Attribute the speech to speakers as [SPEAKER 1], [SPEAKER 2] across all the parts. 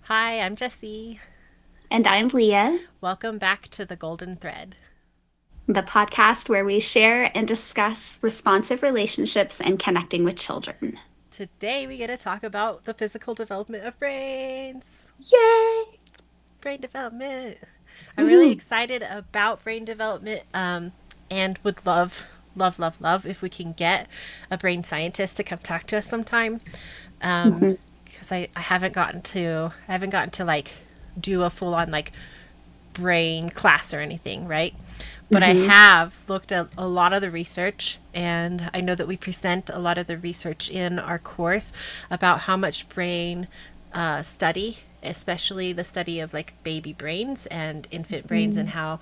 [SPEAKER 1] Hi, I'm Jessie.
[SPEAKER 2] And I'm Leah,
[SPEAKER 1] Welcome back to the Golden Thread.
[SPEAKER 2] the podcast where we share and discuss responsive relationships and connecting with children.
[SPEAKER 1] Today we get to talk about the physical development of brains.
[SPEAKER 2] Yay!
[SPEAKER 1] Brain development. I'm really
[SPEAKER 2] Woohoo!
[SPEAKER 1] excited about brain development and would love if we can get a brain scientist to come talk to us sometime.
[SPEAKER 2] Mhm,
[SPEAKER 1] Because I haven't gotten to like do a full on like brain class or anything, right? But I
[SPEAKER 2] mhm,
[SPEAKER 1] have looked at a lot of the research, and I know that we present a lot of the research in our course about how much brain study, especially the study of like baby brains and infant brains, and
[SPEAKER 2] mhm,
[SPEAKER 1] how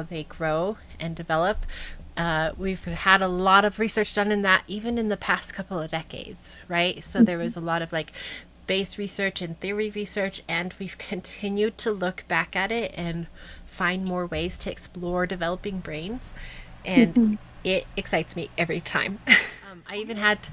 [SPEAKER 1] they grow and develop. We've had a lot of research done in that, even in the past couple of decades, right? So there
[SPEAKER 2] mhm,
[SPEAKER 1] was a lot of like base research and theory research, and we've continued to look back at it and find more ways to explore developing brains. And
[SPEAKER 2] mhm.
[SPEAKER 1] it excites me every time. I even had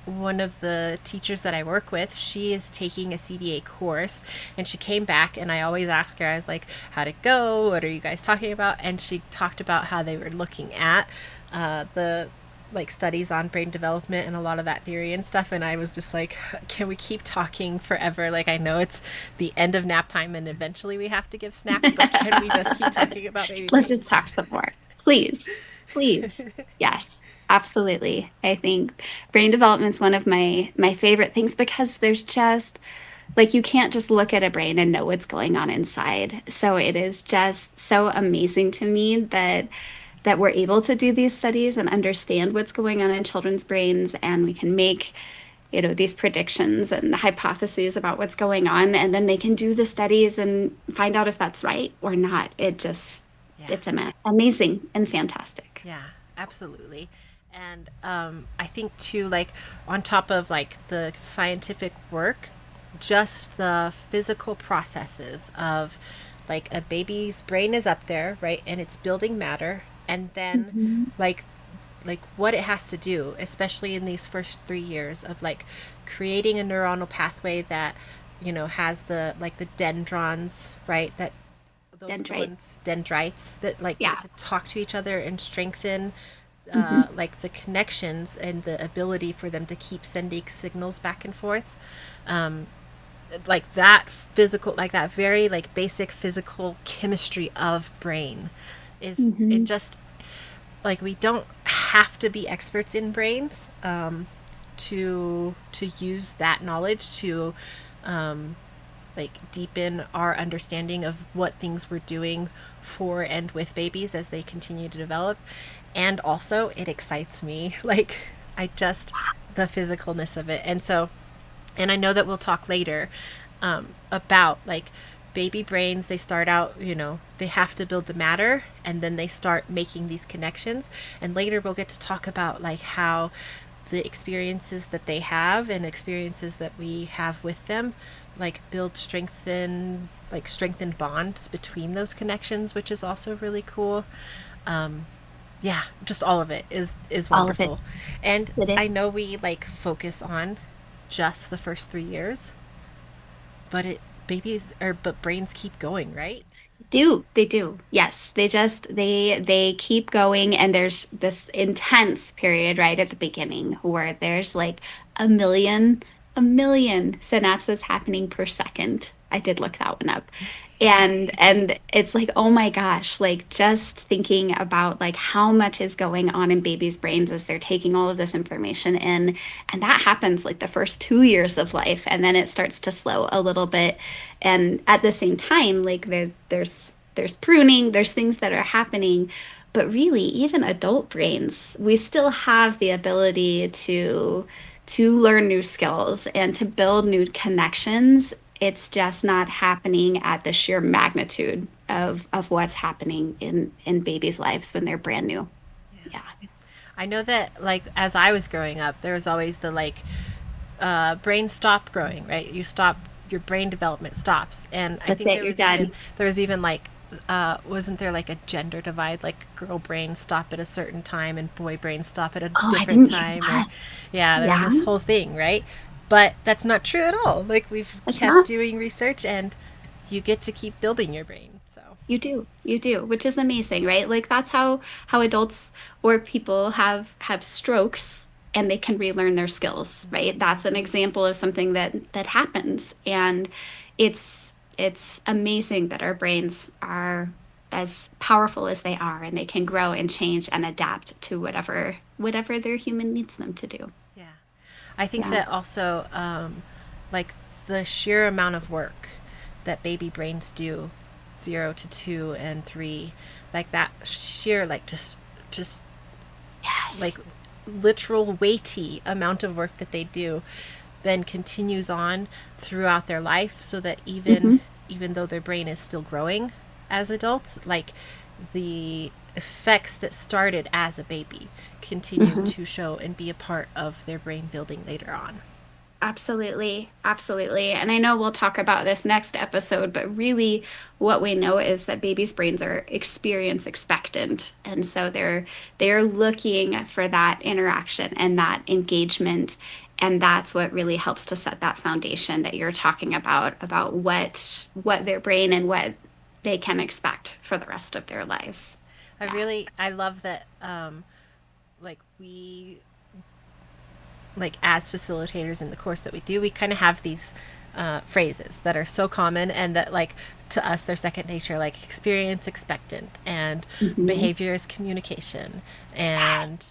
[SPEAKER 1] one of the teachers that I work with, she is taking a CDA course, and she came back, and I always ask her, I was like, how'd it go? What are you guys talking about? And she talked about how they were looking at the like studies on brain development and a lot of that theory and stuff, and I was just like, can we keep talking forever? Like, I know it's the end of nap time and eventually we have to give snack, but can we just keep talking about baby
[SPEAKER 2] Let's just
[SPEAKER 1] brains?
[SPEAKER 2] talk some more. Please, please. Yes, absolutely. I think brain development is one of my favorite things because there's just like you can't just look at a brain and know what's going on inside. So it is just so amazing to me that we're able to do these studies and understand what's going on in children's brains, and we can make these predictions and hypotheses about what's going on, and then they can do the studies and find out if that's right or not.
[SPEAKER 1] Yeah.
[SPEAKER 2] It's amazing and fantastic.
[SPEAKER 1] Yeah, absolutely. And I think too, like on top of like the scientific work, just the physical processes of like a baby's brain is up there, right, and it's building matter, and then
[SPEAKER 2] Mhm.
[SPEAKER 1] like what it has to do, especially in these first 3 years of like creating a neuronal pathway that has the like the dendrons, right, that those are the
[SPEAKER 2] Dendrite.
[SPEAKER 1] ones, dendrites, that like get
[SPEAKER 2] Yeah.
[SPEAKER 1] to talk to each other and strengthen
[SPEAKER 2] Hmm.
[SPEAKER 1] like the connections and the ability for them to keep sending signals back and forth. Like that physical, like that very like basic physical chemistry of brain is it
[SPEAKER 2] Hmm.
[SPEAKER 1] just like we don't have to be experts in brains to use that knowledge to like deepen our understanding of what things we're doing for and with babies as they continue to develop. And also it excites me like I just the physicalness of it. And I know that we'll talk later about like baby brains. They start out, they have to build the matter, and then they start making these connections. And later we'll get to talk about like how the experiences that they have and experiences that we have with them like build strengthened bonds between those connections, which is also really cool. Yeah, just all of it is
[SPEAKER 2] All of it.
[SPEAKER 1] wonderful. And
[SPEAKER 2] It is.
[SPEAKER 1] I know we like focus on just the first 3 years, but but brains keep going, right?
[SPEAKER 2] Do they do? Yes, they keep going, and there's this intense period right at the beginning where there's like a million a million synapses happening per second. I did look that one up. And it's like, oh my gosh, like just thinking about like how much is going on in babies' brains as they're taking all of this information in. And that happens like the first 2 years of life, and then it starts to slow a little bit. And at the same time, like there's pruning, there's things that are happening, but really, even adult brains, we still have the ability to learn new skills and to build new connections. It's just not happening at the sheer magnitude of what's happening in babies' lives when they're brand new. Yeah.
[SPEAKER 1] I know that like as I was growing up, there was always the like brain stop growing, right? You stop, your brain development stops. And I
[SPEAKER 2] That's
[SPEAKER 1] think
[SPEAKER 2] it, you're done.
[SPEAKER 1] there was even like wasn't there like a gender divide, like girl brains stop at a certain time and boy brains stop at a
[SPEAKER 2] Oh, I
[SPEAKER 1] different
[SPEAKER 2] didn't hear
[SPEAKER 1] time, or
[SPEAKER 2] that.
[SPEAKER 1] yeah, there was
[SPEAKER 2] Yeah.
[SPEAKER 1] this whole thing, right? But that's not true at all. Like, we've
[SPEAKER 2] It's
[SPEAKER 1] kept
[SPEAKER 2] not.
[SPEAKER 1] doing research, and you get to keep building your brain. So,
[SPEAKER 2] You do, which is amazing, right? Like that's how adults or people have strokes and they can relearn their skills, right? That's an example of something that happens, and it's amazing that our brains are as powerful as they are, and they can grow and change and adapt to whatever their human needs them to do.
[SPEAKER 1] yeah. I think
[SPEAKER 2] Yeah.
[SPEAKER 1] that also, like, the sheer amount of work that baby brains do, 0 to 2 and 3, like that sheer, like, just
[SPEAKER 2] Yes.
[SPEAKER 1] like literal weighty amount of work that they do then continues on throughout their life, so that even
[SPEAKER 2] Hmm.
[SPEAKER 1] even though their brain is still growing as adults, like, the effects that started as a baby continue
[SPEAKER 2] Hmm.
[SPEAKER 1] to show and be a part of their brain building later on.
[SPEAKER 2] Absolutely, absolutely. And I know we'll talk about this next episode, but really what we know is that babies' brains are experience expectant. And so they're looking for that interaction and that engagement. And that's what really helps to set that foundation that you're talking about what their brain and what they can expect for the rest of their lives. Yeah.
[SPEAKER 1] I love that, like, we, like, as facilitators in the course that we do, we kind of have these phrases that are so common, and that, like, to us they're second nature, like experience expectant, and
[SPEAKER 2] Mhm.
[SPEAKER 1] behavior is communication, and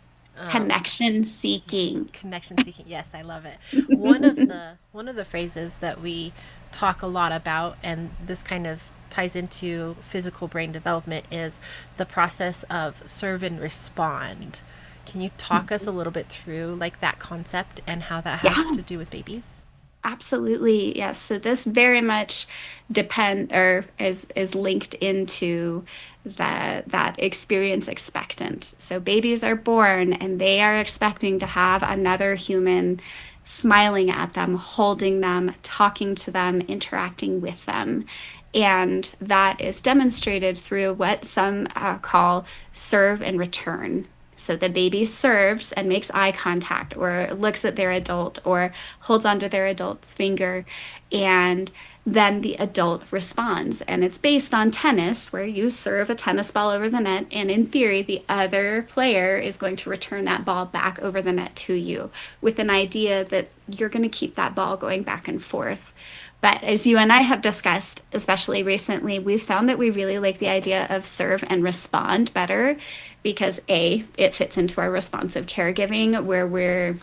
[SPEAKER 2] Connection
[SPEAKER 1] yeah,
[SPEAKER 2] seeking.
[SPEAKER 1] connection seeking. Yes, I love it. One of the phrases that we talk a lot about, and this kind of ties into physical brain development, is the process of serve and respond. Can you talk us a little bit through, like, that concept and how that has
[SPEAKER 2] Yeah.
[SPEAKER 1] to do with babies?
[SPEAKER 2] Absolutely, yes. So this very much depend or is linked into that experience expectant. So babies are born and they are expecting to have another human smiling at them, holding them, talking to them, interacting with them. And that is demonstrated through what some call serve and return. So the baby serves and makes eye contact or looks at their adult or holds onto their adult's finger, and then the adult responds. And it's based on tennis, where you serve a tennis ball over the net, and in theory, the other player is going to return that ball back over the net to you with an idea that you're going to keep that ball going back and forth. But as you and I have discussed, especially recently, we've found that we really like the idea of serve and respond better because A, it fits into our responsive caregiving where we're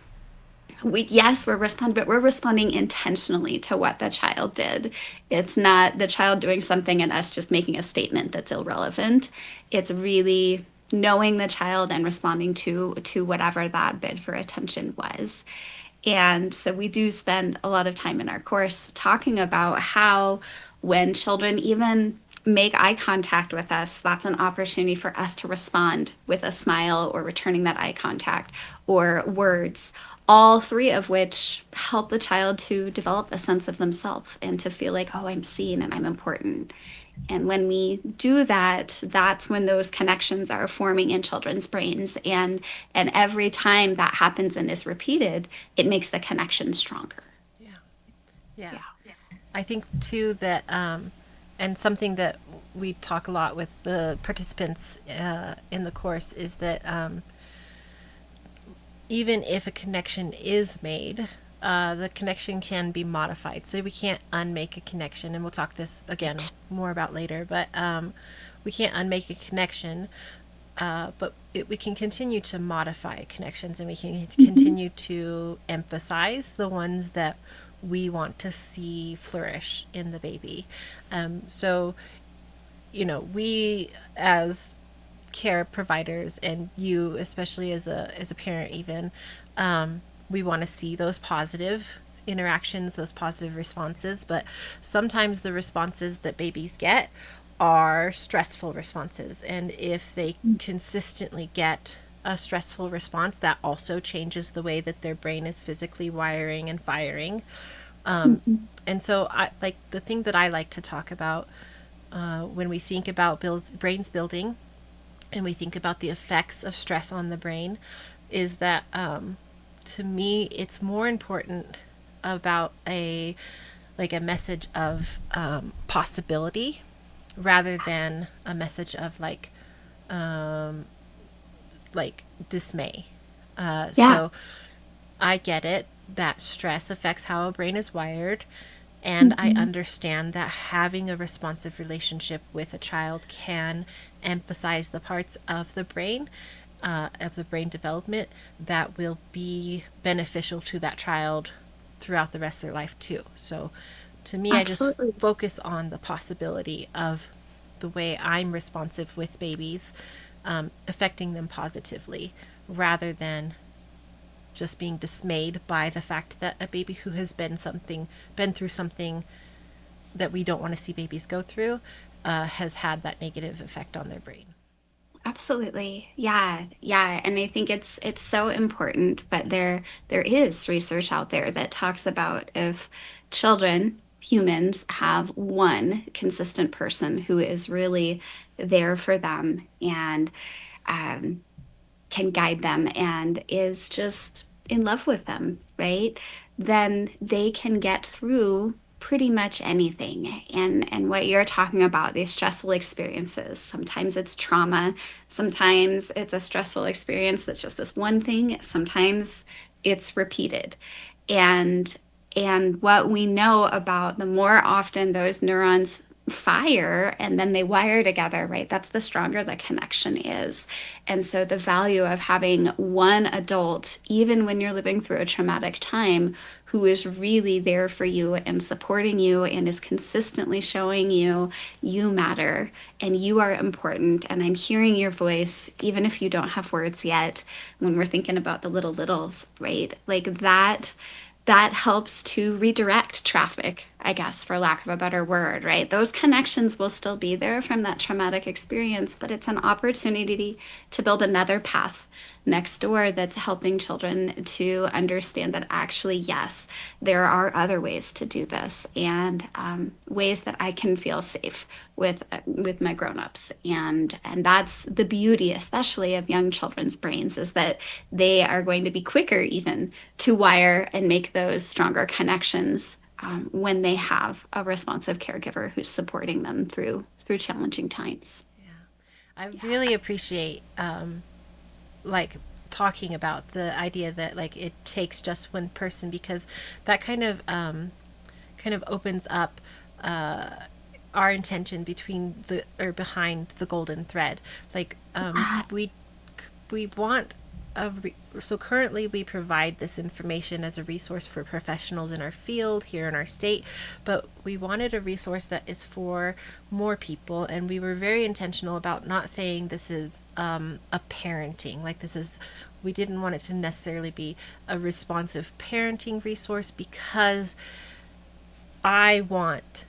[SPEAKER 2] responding, but we're responding intentionally to what the child did. It's not the child doing something and us just making a statement that's irrelevant. It's really knowing the child and responding to whatever that bid for attention was. And so we do spend a lot of time in our course talking about how when children even make eye contact with us, that's an opportunity for us to respond with a smile or returning that eye contact or words, all three of which help the child to develop a sense of themselves and to feel like, oh, I'm seen and I'm important. And when we do that, that's when those connections are forming in children's brains. And every time that happens and is repeated, it makes the connection stronger.
[SPEAKER 1] Yeah. Yeah.
[SPEAKER 2] Yeah.
[SPEAKER 1] I think too that, and something that we talk a lot with the participants in the course, is that, even if a connection is made, the connection can be modified. So we can't unmake a connection, and we'll talk this again more about later. But we can't unmake a connection, but we can continue to modify connections, and we can
[SPEAKER 2] Mhm.
[SPEAKER 1] continue to emphasize the ones that we want to see flourish in the baby. So, we, as care providers, and you especially as a parent, even, we want to see those positive interactions, those positive responses. But sometimes the responses that babies get are stressful responses, and if they consistently get a stressful response, that also changes the way that their brain is physically wiring and firing.
[SPEAKER 2] Mhm.
[SPEAKER 1] And so, I like, the thing that I like to talk about, when we think about brains building, and we think about the effects of stress on the brain, is that, to me, it's more important about a message of possibility rather than a message of like dismay.
[SPEAKER 2] Yeah,
[SPEAKER 1] So I get it that stress affects how a brain is wired, and I
[SPEAKER 2] hmm,
[SPEAKER 1] understand that having a responsive relationship with a child can emphasize the parts of the brain development that will be beneficial to that child throughout the rest of their life too. So to me, I just
[SPEAKER 2] absolutely.
[SPEAKER 1] focus on the possibility of the way I'm responsive with babies, affecting them positively rather than just being dismayed by the fact that a baby who has been through something that we don't want to see babies go through, has had that negative effect on their brain.
[SPEAKER 2] Absolutely. Yeah. Yeah. And I think it's so important, but there is research out there that talks about if children, humans have one consistent person who is really there for them and um, can guide them and is just in love with them, right? Then they can get through pretty much anything. And what you're talking about, these stressful experiences, sometimes it's trauma, sometimes it's a stressful experience that's just this one thing, sometimes it's repeated. And and what we know about the more often those neurons fire and then they wire together, right? That's the stronger the connection is. And so the value of having one adult, even when you're living through a traumatic time, who is really there for you and supporting you and is consistently showing you you matter and you are important. And I'm hearing your voice, even if you don't have words yet, when we're thinking about the little littles, right? Like that helps to redirect traffic, I guess, for lack of a better word, right? Those connections will still be there from that traumatic experience, but it's an opportunity to build another path next door that's helping children to understand that actually, yes, there are other ways to do this and ways that I can feel safe with my grown-ups. And that's the beauty, especially of young children's brains, is that they are going to be quicker even to wire and make those stronger connections when they have a responsive caregiver who's supporting them through challenging times.
[SPEAKER 1] I
[SPEAKER 2] Yeah.
[SPEAKER 1] really appreciate like talking about the idea that like it takes just one person, because that kind of opens up our intention between the or behind the golden thread. Like we want so currently we provide this information as a resource for professionals in our field here in our state, but we wanted a resource that is for more people, and we were very intentional about not saying this is a parenting, like this is, we didn't want it to necessarily be a responsive parenting resource, because I want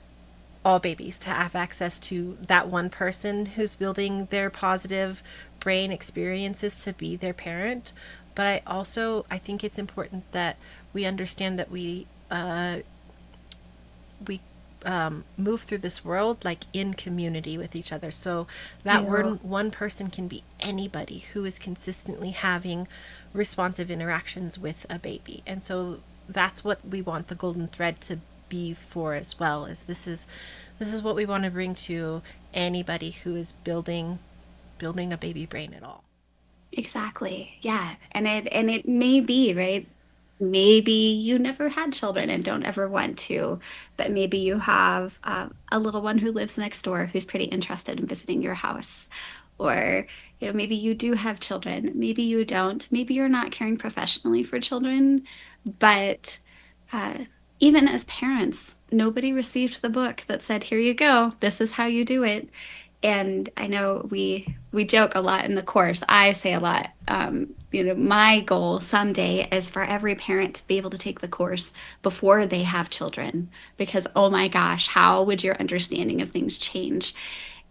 [SPEAKER 1] all babies to have access to that one person who's building their positive brain experiences to be their parent. But I think it's important that we understand that we move through this world like in community with each other. So that
[SPEAKER 2] You.
[SPEAKER 1] one person can be anybody who is consistently having responsive interactions with a baby. And so that's what we want the golden thread to be for as well. Is this is what we want to bring to anybody who is building a baby brain at all.
[SPEAKER 2] Exactly. Yeah. And it may be, right? Maybe you never had children and don't ever want to, but maybe you have a little one who lives next door who's pretty interested in visiting your house. Or, maybe you do have children. Maybe you don't. Maybe you're not caring professionally for children, but uh, even as parents, nobody received the book that said, "Here you go. This is how you do it." And I know we joke a lot in the course. I say a lot. My goal someday is for every parent to be able to take the course before they have children, because oh my gosh, how would your understanding of things change?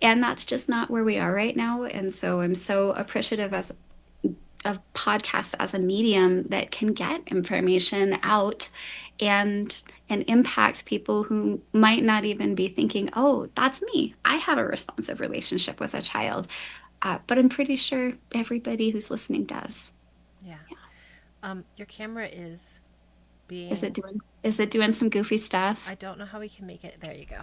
[SPEAKER 2] And that's just not where we are right now. And so I'm so appreciative as of podcasts as a medium that can get information out and impact people who might not even be thinking, oh, that's me. I have a responsive relationship with a child. But I'm pretty sure everybody who's listening does.
[SPEAKER 1] Yeah. Your camera is being.
[SPEAKER 2] Is it doing some goofy
[SPEAKER 1] I
[SPEAKER 2] stuff?
[SPEAKER 1] don't know how we can make it. There you go.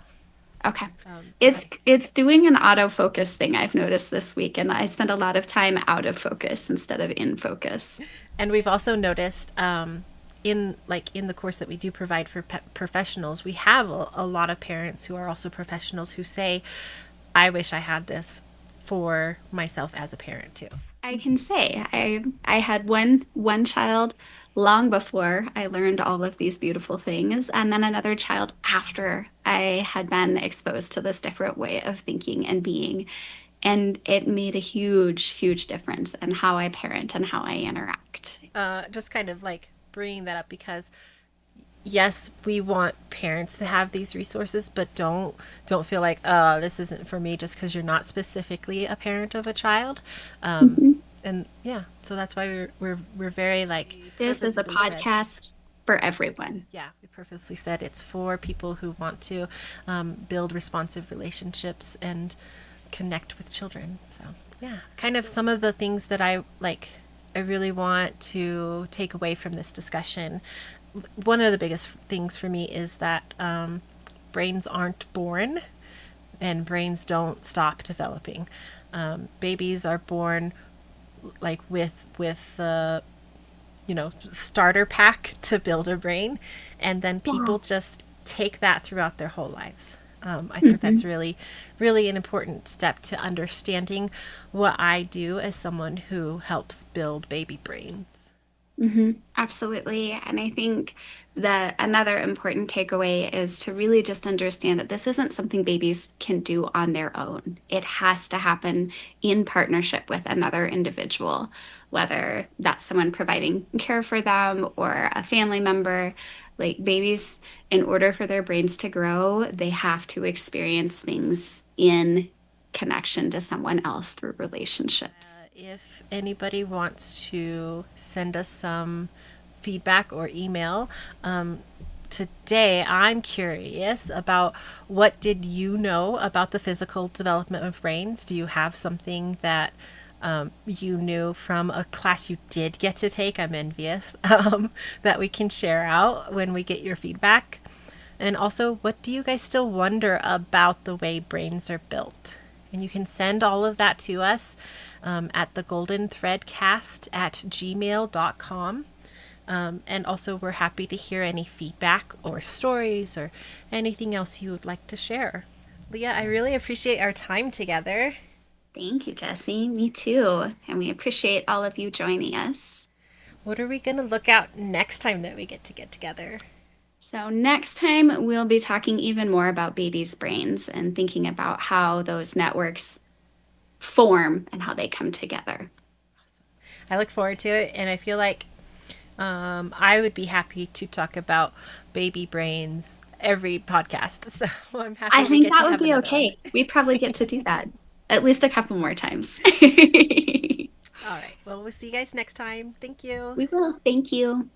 [SPEAKER 2] Okay.
[SPEAKER 1] But
[SPEAKER 2] It's doing an autofocus thing I've noticed this week, and I spend a lot of time out of focus instead of in focus.
[SPEAKER 1] and we've also noticed in the course that we do provide for professionals, we have a lot of parents who are also professionals who say, "I wish I had this for myself as a parent too."
[SPEAKER 2] I can say I had one child long before I learned all of these beautiful things, and then another child after I had been exposed to this different way of thinking and being. And it made a huge, huge difference in how I parent and how I interact.
[SPEAKER 1] Just kind of like bringing that up because yes, we want parents to have these resources, but don't feel like this isn't for me just because you're not specifically a parent of a child.
[SPEAKER 2] Mhm.
[SPEAKER 1] And yeah, so that's why we're very like
[SPEAKER 2] This is a
[SPEAKER 1] purposely said.
[SPEAKER 2] podcast for everyone.
[SPEAKER 1] Yeah, we purposely said it's for people who want to build responsive relationships and connect with children. So yeah, kind of some of the things that I like. I really want to take away from this discussion. One of the biggest things for me is that brains aren't born and brains don't stop developing. Babies are born like with the starter pack to build a brain, and then people
[SPEAKER 2] Yeah.
[SPEAKER 1] just take that throughout their whole lives. I think that's
[SPEAKER 2] Mhm.
[SPEAKER 1] really an important step to understanding what I do as someone who helps build baby brains.
[SPEAKER 2] Absolutely. And I think that another important takeaway is to really just understand that this isn't something babies can do on their own. It has to happen in partnership with another individual, whether that's someone providing care for them or a family member. Like babies, in order for their brains to grow, they have to experience things in connection to someone else through relationships.
[SPEAKER 1] If anybody wants to send us some feedback or email, today I'm curious about what did you know about the physical development of brains? Do you have something that you knew from a class you did get to take? I'm envious that we can share out when we get your feedback. And also, what do you guys still wonder about the way brains are built? And you can send all of that to us at thegoldenthreadcast@gmail.com. And also, we're happy to hear any feedback or stories or anything else you would like to share. Leah, I really appreciate our time together.
[SPEAKER 2] Thank you, Jesse. Me too. And we appreciate all of you joining us.
[SPEAKER 1] What are we going to look out next time that we get together?
[SPEAKER 2] So, next time we'll be talking even more about babies' brains and thinking about how those networks form and how they come together.
[SPEAKER 1] I look forward to it, and I feel like I would be happy to talk about baby brains every podcast. So I'm
[SPEAKER 2] I
[SPEAKER 1] happy we
[SPEAKER 2] think
[SPEAKER 1] get
[SPEAKER 2] that
[SPEAKER 1] to
[SPEAKER 2] would
[SPEAKER 1] have
[SPEAKER 2] be
[SPEAKER 1] another one.
[SPEAKER 2] okay. We probably get to do that at least a couple more times.
[SPEAKER 1] All right. Well, we'll see you guys next time. Thank you.
[SPEAKER 2] We will. Thank you.